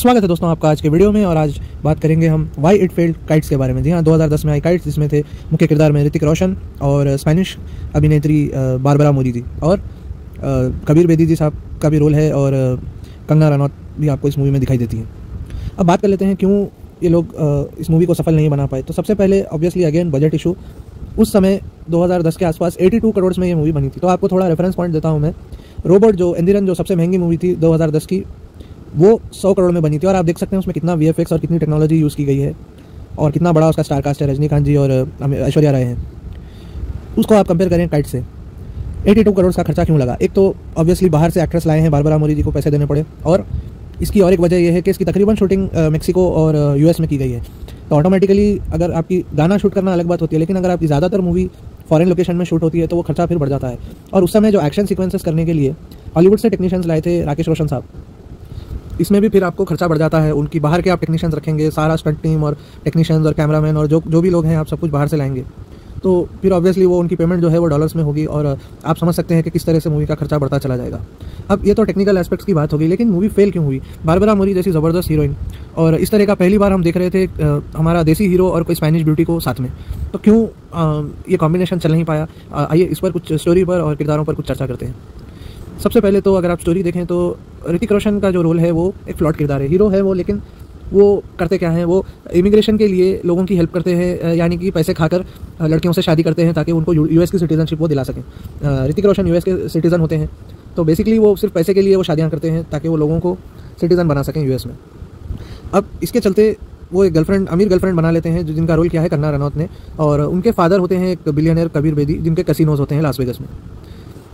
स्वागत है दोस्तों आपका आज के वीडियो में। और आज बात करेंगे हम वाई इट फेल्ड काइट्स के बारे में। जी हाँ, 2010 में आई काइट्स, जिसमें थे मुख्य किरदार में ऋतिक रोशन और स्पेनिश अभिनेत्री बारबरा मूरी जी, और कबीर बेदी जी साहब का भी रोल है, और कंगना रनौत भी आपको इस मूवी में दिखाई देती है। अब बात कर लेते हैं क्यों ये लोग इस मूवी को सफल नहीं बना पाए। तो सबसे पहले ऑब्वियसली अगेन बजट इशू। उस समय 2010 के आसपास 82 करोड़ में ये मूवी बनी थी। तो आपको थोड़ा रेफरेंस पॉइंट देता हूँ मैं। रोबोट जो एंदिरन जो सबसे महंगी मूवी थी 2010 की, वो 100 करोड़ में बनी थी। और आप देख सकते हैं उसमें कितना वीएफएक्स और कितनी टेक्नोलॉजी यूज़ की गई है, और कितना बड़ा उसका स्टार कास्ट है। रजनीकांत जी और ऐश्वर्या राय हैं। उसको आप कंपेयर करें काइट से, 82 करोड़ का खर्चा क्यों लगा? एक तो ऑब्वियसली बाहर से एक्ट्रेस लाए हैं, बारबरा मूरी जी को पैसे देने पड़े, और इसकी और एक वजह यह है कि इसकी तकरीबन शूटिंग मेक्सिको और यूएस में की गई है। तो ऑटोमेटिकली अगर आपकी गाना शूट करना अलग बात होती है, लेकिन अगर आपकी ज़्यादातर मूवी फॉरेन लोकेशन में शूट होती है तो वो खर्चा फिर बढ़ जाता है। और उस समय जो एक्शन सीक्वेंसेस करने के लिए हॉलीवुड से टेक्नीशियंस लाए थे राकेश रोशन साहब, इसमें भी फिर आपको खर्चा बढ़ जाता है। उनकी बाहर के आप टेक्नीशियंस रखेंगे, सारा स्टंट टीम और टेक्नीशियंस और कैमरामैन और जो भी लोग हैं, आप सब कुछ बाहर से लाएंगे, तो फिर ऑब्वियसली वो उनकी पेमेंट जो है वो डॉलर्स में होगी, और आप समझ सकते हैं कि किस तरह से मूवी का खर्चा बढ़ता चला जाएगा। अब ये तो टेक्निकल एस्पेक्ट्स की बात होगी, लेकिन मूवी फेल क्यों हुई? बारबरा मूरी जैसी ज़बरदस्त हीरोइन, और इस तरह का पहली बार हम देख रहे थे हमारा देसी हीरो और कोई स्पेनिश ब्यूटी को साथ में, तो क्यों ये कॉम्बिनेशन चल नहीं पाया? आइए इस पर कुछ स्टोरी पर और किरदारों पर कुछ चर्चा करते हैं। सबसे पहले तो अगर आप स्टोरी देखें तो ऋतिक रोशन का जो रोल है वो एक फ्लॉट किरदार है। हीरो है वो, लेकिन वो करते क्या हैं, वो इमिग्रेशन के लिए लोगों की हेल्प करते हैं, यानी कि पैसे खाकर लड़कियों से शादी करते हैं ताकि उनको यूएस की सिटीजनशिप वो दिला सकें। ऋतिक रोशन यूएस के सिटीज़न होते हैं, तो बेसिकली वो सिर्फ पैसे के लिए वो शादियाँ करते हैं ताकि वो लोगों को सिटीज़न बना सकें यूएस में। अब इसके चलते वो एक गर्लफ्रेंड, अमीर गर्लफ्रेंड बना लेते हैं, जिनका रोल किया है कंगना रनौत ने, और उनके फादर होते हैं एक बिलियनर कबीर बेदी, जिनके कैसीनोज होते हैं लास वेगस में।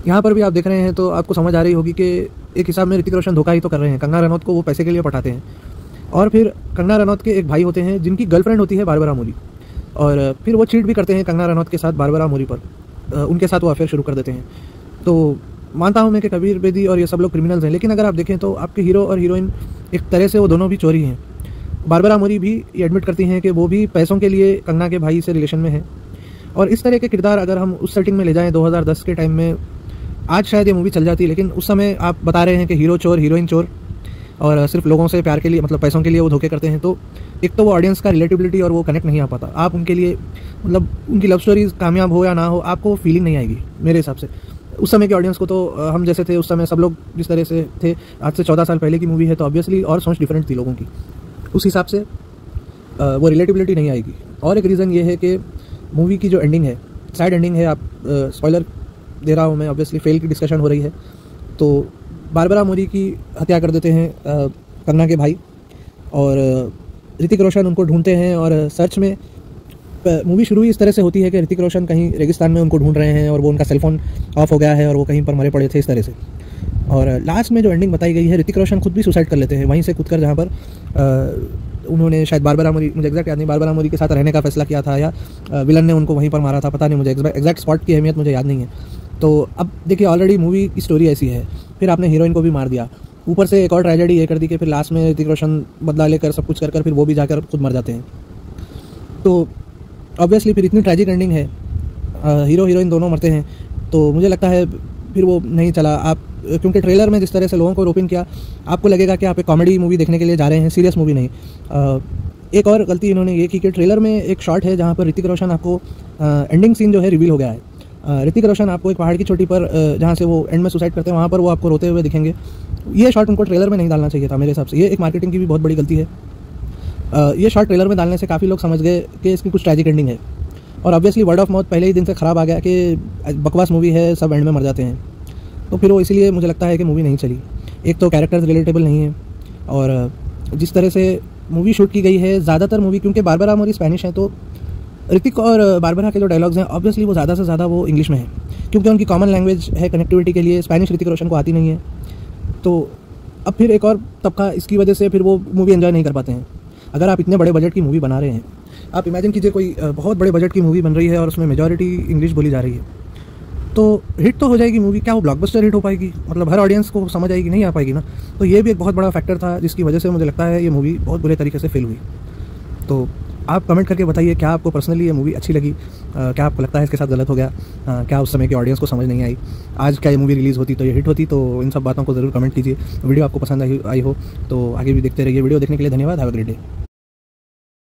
यहाँ पर भी आप देख रहे हैं तो आपको समझ आ रही होगी कि एक हिसाब में ऋतिक रोशन धोखा ही तो कर रहे हैं। कंगना रनौत को वो पैसे के लिए पटाते हैं, और फिर कंगना रनौत के एक भाई होते हैं जिनकी गर्लफ्रेंड होती है बारबरा मूरी, और फिर वो चीट भी करते हैं कंगना रनौत के साथ बारबरा मूरी पर, उनके साथ वो अफेयर शुरू कर देते हैं। तो मानता हूँ मैं कि कबीर बेदी और ये सब लोग क्रिमिनल्स हैं, लेकिन अगर आप देखें तो आपके हीरो और हीरोइन एक तरह से वो दोनों भी चोरी हैं। बारबरा मूरी भी ये एडमिट करती हैं कि वो भी पैसों के लिए कंगना के भाई से रिलेशन में है। और इस तरह के किरदार अगर हम उस सेटिंग में ले जाएँ 2010 के टाइम में, आज शायद ये मूवी चल जाती, लेकिन उस समय आप बता रहे हैं कि हीरो चोर, हीरोइन चोर, और सिर्फ लोगों से प्यार के लिए, मतलब पैसों के लिए वो धोखे करते हैं, तो एक तो वो ऑडियंस का रिलेटिबिलिटी और वो कनेक्ट नहीं आ पाता। आप उनके लिए, मतलब उनकी लव स्टोरी कामयाब हो या ना हो, आपको फीलिंग नहीं आएगी मेरे हिसाब से। उस समय के ऑडियंस को तो हम जैसे थे उस समय, सब लोग जिस तरह से थे, आज से 14 साल पहले की मूवी है, तो ऑब्वियसली और सोच डिफरेंट थी लोगों की, उस हिसाब से वो रिलेटिबिलिटी नहीं आएगी। और एक रीज़न ये है कि मूवी की जो एंडिंग है, सैड एंडिंग है। आप स्पॉइलर दे रहा हूँ मैं, ऑब्वियसली फेल की डिस्कशन हो रही है। तो बारबरा मूरी की हत्या कर देते हैं कंगना के भाई, और ऋतिक रोशन उनको ढूंढते हैं, और सर्च में मूवी शुरू ही इस तरह से होती है कि ऋतिक रोशन कहीं रेगिस्तान में उनको ढूंढ रहे हैं, और वो उनका सेलफोन ऑफ हो गया है और वो कहीं पर मरे पड़े थे, इस तरह से। और लास्ट में जो एंडिंग बताई गई है, ऋतिक रोशन खुद भी सुसाइड कर लेते हैं वहीं से कूदकर, जहाँ पर उन्होंने शायद बारबरा मूरी, मुझे एग्जैक्ट याद नहीं, बारबरा मूरी के साथ रहने का फैसला किया था, या विलन ने उनको वहीं पर मारा था, पता नहीं, मुझे एग्जैक्ट स्पॉट की अहमियत मुझे याद नहीं है। तो अब देखिए, ऑलरेडी मूवी की स्टोरी ऐसी है, फिर आपने हीरोइन को भी मार दिया, ऊपर से एक और ट्रेजेडी ये कर दी कि फिर लास्ट में ऋतिक रोशन बदला लेकर सब कुछ कर फिर वो भी जाकर खुद मर जाते हैं। तो ऑब्वियसली फिर इतनी ट्रैजिक एंडिंग है, हीरो हीरोइन दोनों मरते हैं, तो मुझे लगता है फिर वो नहीं चला। आप क्योंकि ट्रेलर में जिस तरह से लोगों को रोपिन किया, आपको लगेगा कि आप एक कॉमेडी मूवी देखने के लिए जा रहे हैं, सीरियस मूवी नहीं। एक और गलती इन्होंने ये की कि ट्रेलर में एक शॉट है जहाँ पर ऋतिक रोशन आपको एंडिंग सीन जो है रिवील हो गया है। ऋतिक रोशन आपको एक पहाड़ की चोटी पर, जहाँ से वो एंड में सुसाइड करते हैं, वहाँ पर वो आपको रोते हुए दिखेंगे। ये शॉट उनको ट्रेलर में नहीं डालना चाहिए था मेरे हिसाब से। ये एक मार्केटिंग की भी बहुत बड़ी गलती है। ये शॉट ट्रेलर में डालने से काफ़ी लोग समझ गए कि इसकी कुछ ट्रैजिक एंडिंग है, और ऑब्वियसली वर्ड ऑफ माउथ पहले ही दिन से ख़राब आ गया कि बकवास मूवी है, सब एंड में मर जाते हैं। तो फिर वो इसीलिए मुझे लगता है कि मूवी नहीं चली। एक तो कैरेक्टर्स रिलेटेबल नहीं है, और जिस तरह से मूवी शूट की गई है, ज़्यादातर मूवी, क्योंकि बारबरा मूरी स्पेनिश है, तो ऋतिक और बारबरा के जो डायलॉग्स हैं ऑब्वियसली वो ज़्यादा से ज़्यादा वो इंग्लिश में है, क्योंकि उनकी कॉमन लैंग्वेज है कनेक्टिविटी के लिए। स्पेनिश ऋतिक रोशन को आती नहीं है, तो अब फिर एक और तबका इसकी वजह से फिर वो मूवी एंजॉय नहीं कर पाते हैं। अगर आप इतने बड़े बजट की मूवी बना रहे हैं, आप इमेजिन कीजिए कोई बहुत बड़े बजट की मूवी बन रही है और उसमें मेजॉरिटी इंग्लिश बोली जा रही है, तो हिट तो हो जाएगी मूवी, क्या वो ब्लॉकबस्टर हिट हो पाएगी? मतलब हर ऑडियंस को समझ आएगी? नहीं आ पाएगी ना। तो ये भी एक बहुत बड़ा फैक्टर था जिसकी वजह से मुझे लगता है ये मूवी बहुत बुरे तरीके से फेल हुई। तो आप कमेंट करके बताइए क्या आपको पर्सनली ये मूवी अच्छी लगी, क्या आपको लगता है इसके साथ गलत हो गया, क्या उस समय की ऑडियंस को समझ नहीं आई, आज क्या ये मूवी रिलीज़ होती तो ये हिट होती। तो इन सब बातों को ज़रूर कमेंट कीजिए। वीडियो आपको पसंद आई हो तो आगे भी देखते रहिए। वीडियो देखने के लिए धन्यवाद। Have a great day.